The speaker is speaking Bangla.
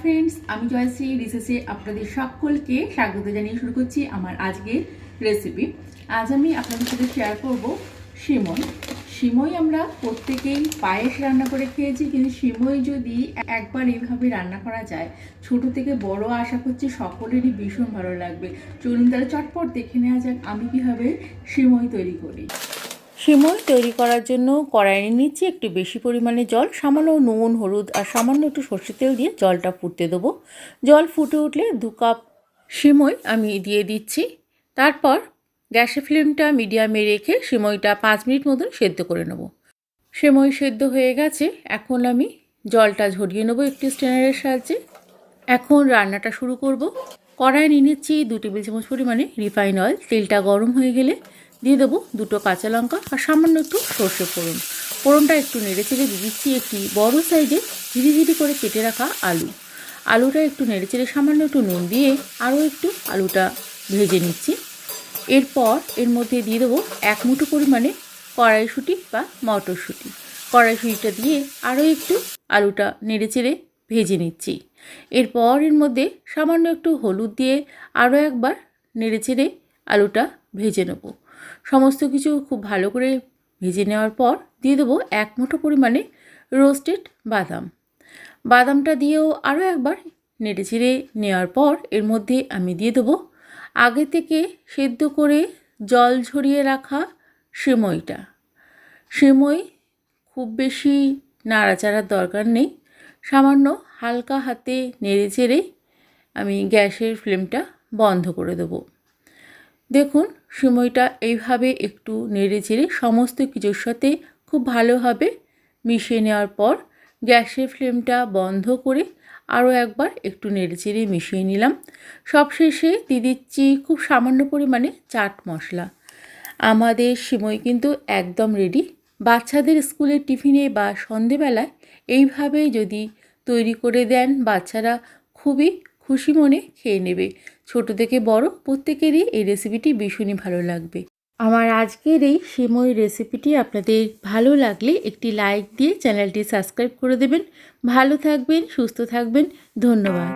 ফ্রেন্ডস, আমি জয়শ্রী রিসেসে আপনাদের সকলকে স্বাগত জানিয়ে শুরু করছি আমার আজকের রেসিপি। আজ আমি আপনাদের সাথে শেয়ার করব সিমই। সিমই আমরা প্রত্যেকেই পায়েস রান্না করে খেয়েছি, কিন্তু সিমই যদি একবার এইভাবে রান্না করা যায়, ছোট থেকে বড় আশা করছি সকলেরই ভীষণ ভালো লাগবে। চলুন তাহলে চটপট দেখে নেওয়া যাক আমি কীভাবে সিমই তৈরি করি। সিমই তৈরি করার জন্য কড়াইয়ে নিচ্ছি একটু বেশি পরিমাণে জল, সামান্য নুন, হলুদ আর সামান্য একটু সর্ষের তেল দিয়ে জলটা ফুটতে দেবো। জল ফুটে উঠলে 2 কাপ সিমই আমি দিয়ে দিচ্ছি। তারপর গ্যাসের ফ্লেমটা মিডিয়ামে রেখে সিমইটা 5 মিনিট মতন সেদ্ধ করে নেব। সিমই সেদ্ধ হয়ে গেছে, এখন আমি জলটা ঝরিয়ে নেবো একটি স্ট্রেনারের সাহায্যে। এখন রান্নাটা শুরু করব। কড়াইয়ে নিয়ে নিচ্ছি 2 টেবিল চামচ পরিমাণে রিফাইন অয়েল। তেলটা গরম হয়ে গেলে দিয়ে দেবো 2টো কাঁচা লঙ্কা আর সামান্য একটু সর্ষে ফোড়ন। ফোড়নটা একটু নেড়ে চেড়ে দিয়ে দিচ্ছি একটি বড় সাইজে ঝিরি করে কেটে রাখা আলু। আলুটা একটু নেড়ে চেড়ে সামান্য একটু নুন দিয়ে আরও একটু আলুটা ভেজে নিচ্ছি। এরপর এর মধ্যে দিয়ে দেবো 1 মুঠো পরিমাণে কড়াইশুঁটি বা মটরশুঁটি। কড়াইশুঁটিটা দিয়ে আরও একটু আলুটা নেড়ে চেড়ে ভেজে নিচ্ছি। এরপর এর মধ্যে সামান্য একটু হলুদ দিয়ে আরও একবার নেড়ে চেড়ে আলুটা ভেজে নেব। সমস্ত কিছু খুব ভালো করে ভেজে নেওয়ার পর দিয়ে দেবো 1 মুঠো পরিমাণে রোস্টেড বাদাম। বাদামটা দিয়েও আরও একবার নেড়ে চেড়ে নেওয়ার পর এর মধ্যে আমি দিয়ে দেবো আগে থেকে সেদ্ধ করে জল ঝরিয়ে রাখা সিমইটা। সিমই খুব বেশি নাড়াচাড়ার দরকার নেই, সামান্য হালকা হাতে নেড়ে চেড়ে আমি গ্যাসের ফ্লেমটা বন্ধ করে দেবো। দেখুন, সিমইটা এইভাবে একটু নেড়ে চেড়ে সমস্ত কিছুর সাথে খুব ভালোভাবে মিশিয়ে নেওয়ার পর গ্যাসের ফ্লেমটা বন্ধ করে আরও একবার একটু নেড়ে চেড়ে মিশিয়ে নিলাম। সবশেষে দিয়ে দিচ্ছি খুব সামান্য পরিমাণে চাট মশলা। আমাদের সিমই কিন্তু একদম রেডি। বাচ্চাদের স্কুলের টিফিনে বা সন্ধেবেলায় এইভাবে যদি তৈরি করে দেন, বাচ্চারা খুবই খুশি মনে খেয়ে নেবে। ছোট থেকে বড় প্রত্যেকেরই এই রেসিপিটি ভীষণই ভালো লাগবে। আমার আজকের এই সিমই রেসিপিটি আপনাদের ভালো লাগলে একটি লাইক দিয়ে চ্যানেলটি সাবস্ক্রাইব করে দেবেন। ভালো থাকবেন, সুস্থ থাকবেন। ধন্যবাদ।